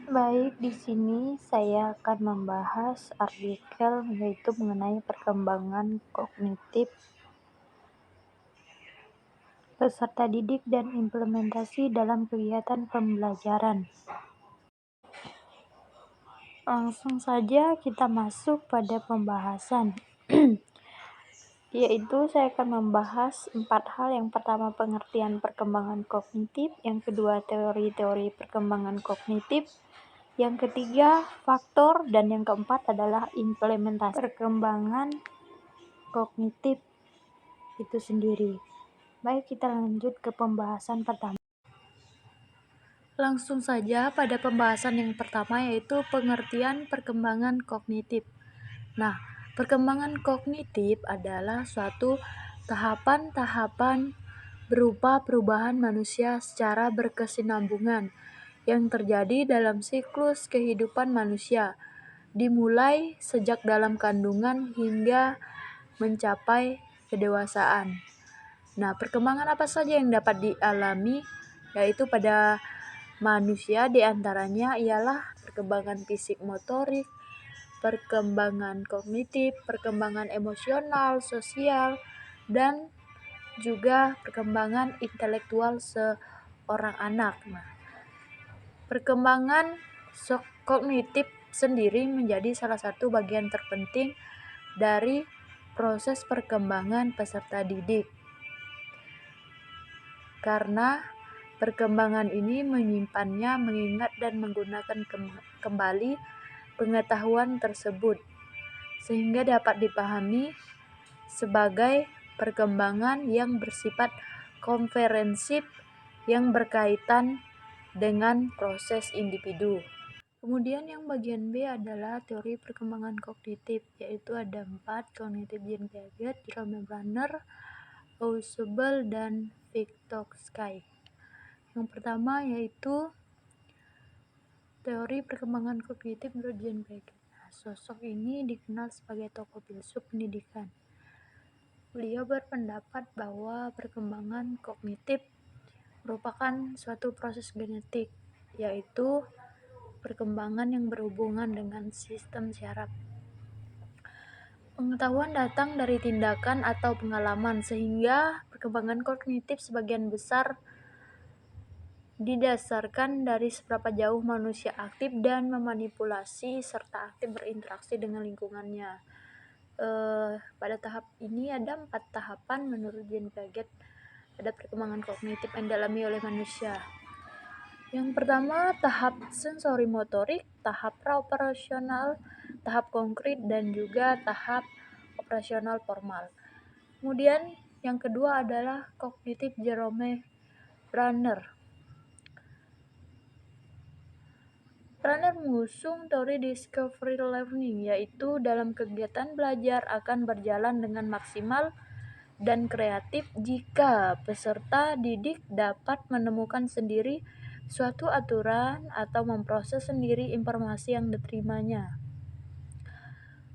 Baik, di sini saya akan membahas artikel yaitu mengenai perkembangan kognitif peserta didik dan implementasi dalam kegiatan pembelajaran. Langsung saja kita masuk pada pembahasan. Yaitu saya akan membahas 4 hal. Yang pertama, pengertian perkembangan kognitif. Yang kedua, teori-teori perkembangan kognitif. Yang ketiga, faktor. Dan yang keempat adalah implementasi perkembangan kognitif itu sendiri. Baik, kita lanjut ke pembahasan pertama. Langsung saja pada pembahasan yang pertama, yaitu pengertian perkembangan kognitif. Nah, perkembangan kognitif adalah suatu tahapan-tahapan berupa perubahan manusia secara berkesinambungan yang terjadi dalam siklus kehidupan manusia, dimulai sejak dalam kandungan hingga mencapai kedewasaan. Nah, perkembangan apa saja yang dapat dialami yaitu pada manusia, diantaranya ialah perkembangan fisik motorik, perkembangan kognitif, perkembangan emosional, sosial, dan juga perkembangan intelektual seorang anak. Nah, perkembangan kognitif sendiri menjadi salah satu bagian terpenting dari proses perkembangan peserta didik. Karena perkembangan ini menyimpannya, mengingat dan menggunakan kembali pengetahuan tersebut, sehingga dapat dipahami sebagai perkembangan yang bersifat komprehensif yang berkaitan dengan proses individu. Kemudian yang bagian B adalah teori perkembangan kognitif, yaitu ada 4, kognitif Jean Piaget, Jerome Bruner, Ausubel, dan Vygotsky. Yang pertama yaitu teori perkembangan kognitif menurut Jean Piaget. Nah, sosok ini dikenal sebagai tokoh filsuf pendidikan. Beliau berpendapat bahwa perkembangan kognitif merupakan suatu proses genetik, yaitu perkembangan yang berhubungan dengan sistem syaraf. Pengetahuan datang dari tindakan atau pengalaman, sehingga perkembangan kognitif sebagian besar didasarkan dari seberapa jauh manusia aktif dan memanipulasi serta aktif berinteraksi dengan lingkungannya. Pada tahap ini ada 4 tahapan menurut Jean Piaget pada perkembangan kognitif yang dialami oleh manusia. Yang pertama, tahap sensori motorik, tahap praoperasional, tahap konkret, dan juga tahap operasional formal. Kemudian yang kedua adalah kognitif Jerome Bruner. Bruner mengusung teori discovery learning, yaitu dalam kegiatan belajar akan berjalan dengan maksimal dan kreatif jika peserta didik dapat menemukan sendiri suatu aturan atau memproses sendiri informasi yang diterimanya.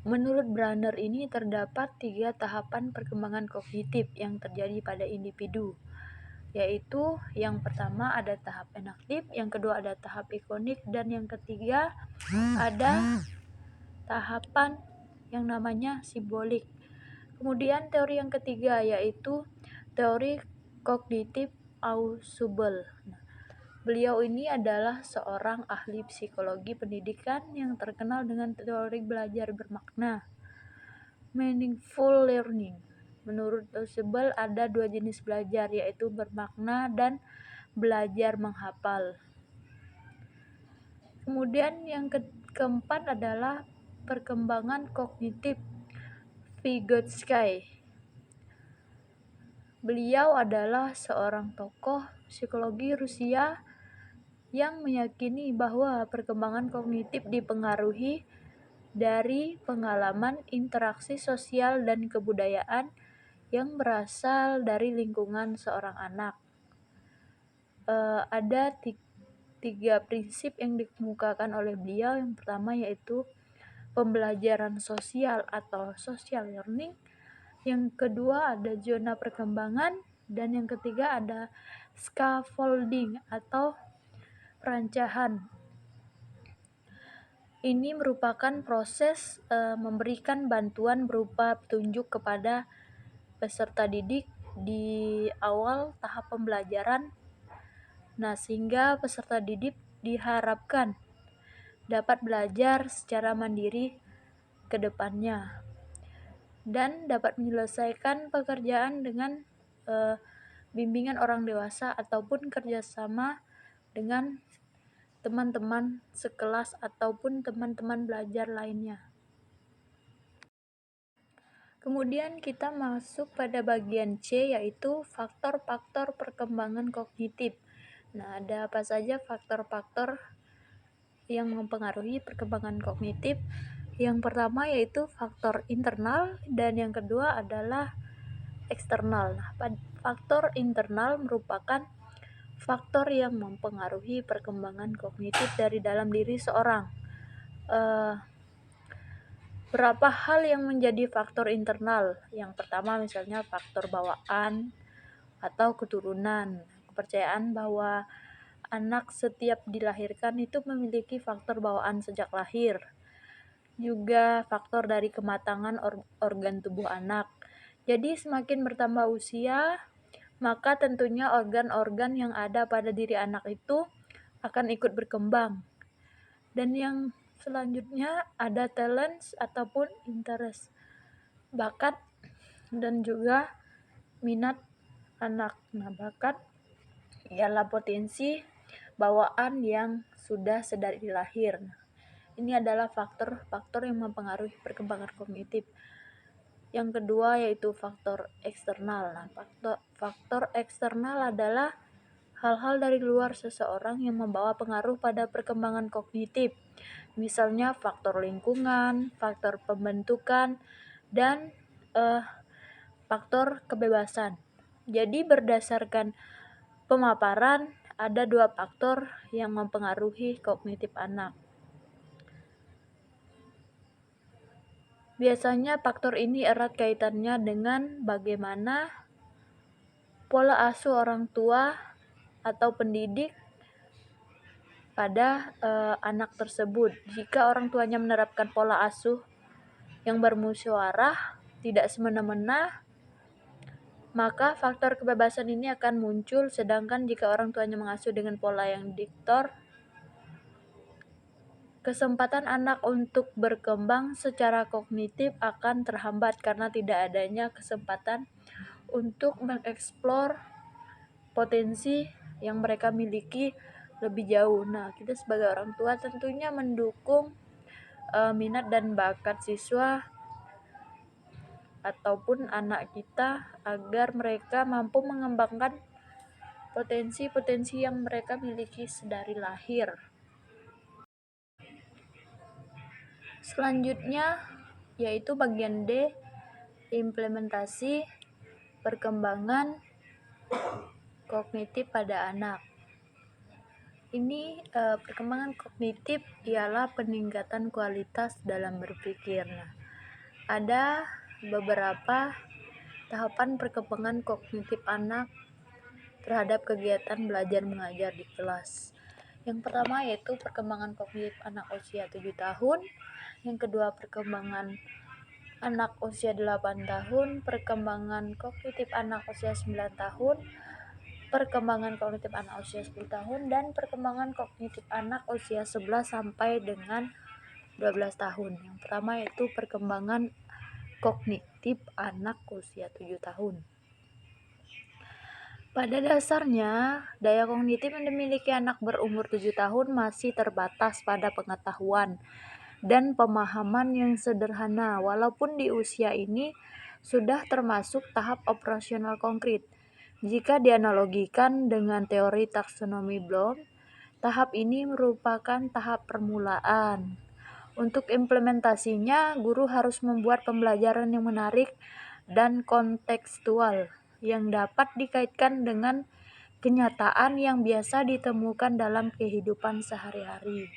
Menurut Bruner ini terdapat 3 tahapan perkembangan kognitif yang terjadi pada individu, yaitu yang pertama ada tahap enaktif, yang kedua ada tahap ikonik, dan yang ketiga ada tahapan yang namanya simbolik. Kemudian teori yang ketiga yaitu teori kognitif Ausubel. Beliau ini adalah seorang ahli psikologi pendidikan yang terkenal dengan teori belajar bermakna, meaningful learning. Menurut Ausubel ada 2 jenis belajar, yaitu bermakna dan belajar menghafal. Kemudian yang keempat adalah perkembangan kognitif Vygotsky. Beliau adalah seorang tokoh psikologi Rusia yang meyakini bahwa perkembangan kognitif dipengaruhi dari pengalaman interaksi sosial dan kebudayaan yang berasal dari lingkungan seorang anak. Ada 3 prinsip yang dikemukakan oleh beliau. Yang pertama yaitu pembelajaran sosial atau social learning. Yang kedua ada zona perkembangan, dan yang ketiga ada scaffolding atau perancahan. Ini merupakan proses memberikan bantuan berupa petunjuk kepada peserta didik di awal tahap pembelajaran. Nah, sehingga peserta didik diharapkan dapat belajar secara mandiri ke depannya dan dapat menyelesaikan pekerjaan dengan bimbingan orang dewasa ataupun kerjasama dengan teman-teman sekelas ataupun teman-teman belajar lainnya. Kemudian kita masuk pada bagian C, yaitu faktor-faktor perkembangan kognitif. Nah, ada apa saja faktor-faktor yang mempengaruhi perkembangan kognitif? Yang pertama yaitu faktor internal dan yang kedua adalah eksternal. Nah, faktor internal merupakan faktor yang mempengaruhi perkembangan kognitif dari dalam diri seorang. Berapa hal yang menjadi faktor internal? Yang pertama misalnya faktor bawaan atau keturunan. Kepercayaan bahwa anak setiap dilahirkan itu memiliki faktor bawaan sejak lahir. Juga faktor dari kematangan organ tubuh anak. Jadi semakin bertambah usia, maka tentunya organ-organ yang ada pada diri anak itu akan ikut berkembang. Dan yang selanjutnya ada talent ataupun interest, bakat dan juga minat anak. Nah, bakat ialah potensi bawaan yang sudah sedari lahir. Ini adalah faktor-faktor yang mempengaruhi perkembangan kognitif. Yang kedua yaitu faktor eksternal. Nah, faktor eksternal adalah hal-hal dari luar seseorang yang membawa pengaruh pada perkembangan kognitif. Misalnya faktor lingkungan, faktor pembentukan, dan faktor kebebasan. Jadi berdasarkan pemaparan, ada 2 faktor yang mempengaruhi kognitif anak. Biasanya faktor ini erat kaitannya dengan bagaimana pola asuh orang tua atau pendidik pada anak tersebut. Jika orang tuanya menerapkan pola asuh yang bermusyawarah, tidak semena-mena, maka faktor kebebasan ini akan muncul. Sedangkan jika orang tuanya mengasuh dengan pola yang diktator, kesempatan anak untuk berkembang secara kognitif akan terhambat karena tidak adanya kesempatan untuk mengeksplor potensi yang mereka miliki lebih jauh. Nah, kita sebagai orang tua tentunya mendukung minat dan bakat siswa ataupun anak kita agar mereka mampu mengembangkan potensi-potensi yang mereka miliki sedari lahir. Selanjutnya yaitu bagian D, implementasi perkembangan kognitif pada anak. Ini perkembangan kognitif ialah peningkatan kualitas dalam berpikir. Nah, ada beberapa tahapan perkembangan kognitif anak terhadap kegiatan belajar mengajar di kelas. Yang pertama yaitu perkembangan kognitif anak usia 7 tahun, yang kedua perkembangan anak usia 8 tahun, perkembangan kognitif anak usia 9 tahun, perkembangan kognitif anak usia 10 tahun, dan perkembangan kognitif anak usia 11 sampai dengan 12 tahun. Yang pertama yaitu perkembangan kognitif anak usia 7 tahun. Pada dasarnya, daya kognitif yang dimiliki anak berumur 7 tahun masih terbatas pada pengetahuan dan pemahaman yang sederhana, walaupun di usia ini sudah termasuk tahap operasional konkret. Jika dianalogikan dengan teori taksonomi Bloom, tahap ini merupakan tahap permulaan. Untuk implementasinya, guru harus membuat pembelajaran yang menarik dan kontekstual yang dapat dikaitkan dengan kenyataan yang biasa ditemukan dalam kehidupan sehari-hari.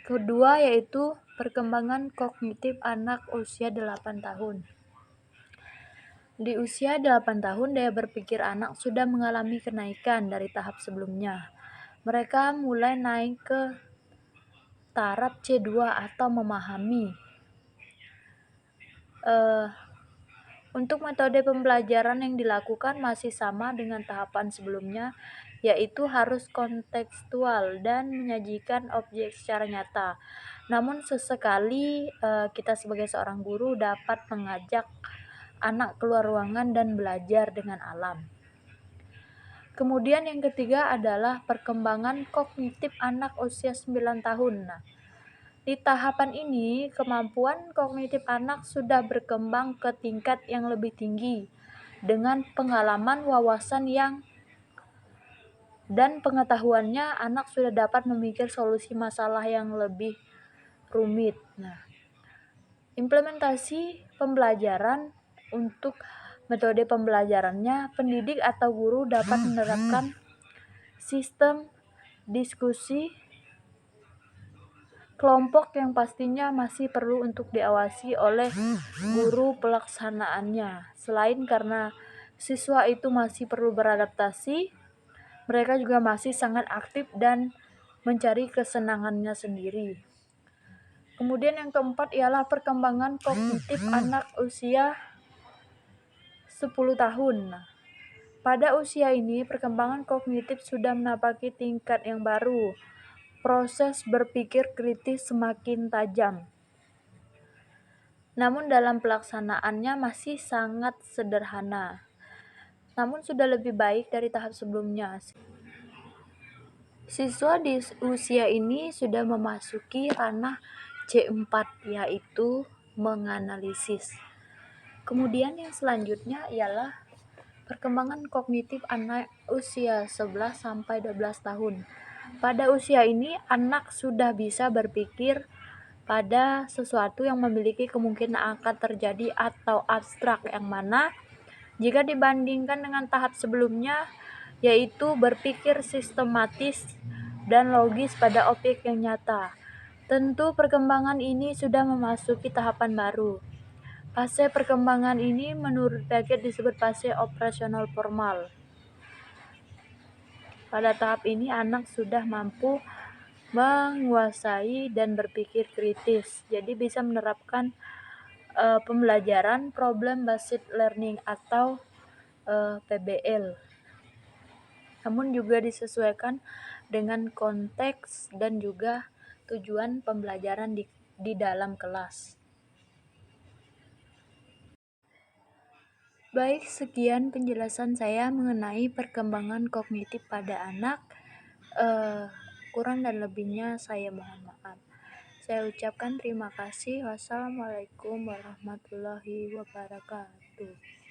Kedua yaitu perkembangan kognitif anak usia 8 tahun. Di usia 8 tahun, daya berpikir anak sudah mengalami kenaikan dari tahap sebelumnya. Mereka mulai naik ke taraf C2 atau memahami. Eh, Untuk metode pembelajaran yang dilakukan masih sama dengan tahapan sebelumnya, yaitu harus kontekstual dan menyajikan objek secara nyata. Namun sesekali kita sebagai seorang guru dapat mengajak anak keluar ruangan dan belajar dengan alam. Kemudian yang ketiga adalah perkembangan kognitif anak usia 9 tahun. Nah, di tahapan ini, kemampuan kognitif anak sudah berkembang ke tingkat yang lebih tinggi dengan pengalaman, wawasan dan pengetahuannya. Anak sudah dapat memikir solusi masalah yang lebih rumit. Nah, implementasi pembelajaran untuk metode pembelajarannya, pendidik atau guru dapat menerapkan sistem diskusi kelompok yang pastinya masih perlu untuk diawasi oleh guru pelaksanaannya. Selain karena siswa itu masih perlu beradaptasi, mereka juga masih sangat aktif dan mencari kesenangannya sendiri. Kemudian yang keempat ialah perkembangan kognitif anak usia 10 tahun. Pada usia ini, perkembangan kognitif sudah menapaki tingkat yang baru. Proses berpikir kritis semakin tajam. Namun dalam pelaksanaannya masih sangat sederhana. Namun sudah lebih baik dari tahap sebelumnya. Siswa di usia ini sudah memasuki ranah C4, yaitu menganalisis. Kemudian yang selanjutnya ialah perkembangan kognitif anak usia 11 sampai 12 tahun. Pada usia ini, anak sudah bisa berpikir pada sesuatu yang memiliki kemungkinan akan terjadi atau abstrak, yang mana jika dibandingkan dengan tahap sebelumnya, yaitu berpikir sistematis dan logis pada objek yang nyata. Tentu perkembangan ini sudah memasuki tahapan baru. Fase perkembangan ini menurut Piaget disebut fase operasional formal. Pada tahap ini anak sudah mampu menguasai dan berpikir kritis, jadi bisa menerapkan pembelajaran problem based learning atau PBL. Namun juga disesuaikan dengan konteks dan juga tujuan pembelajaran di dalam kelas. Baik, sekian penjelasan saya mengenai perkembangan kognitif pada anak. Kurang dan lebihnya saya mohon maaf. Saya ucapkan terima kasih. Wassalamualaikum warahmatullahi wabarakatuh.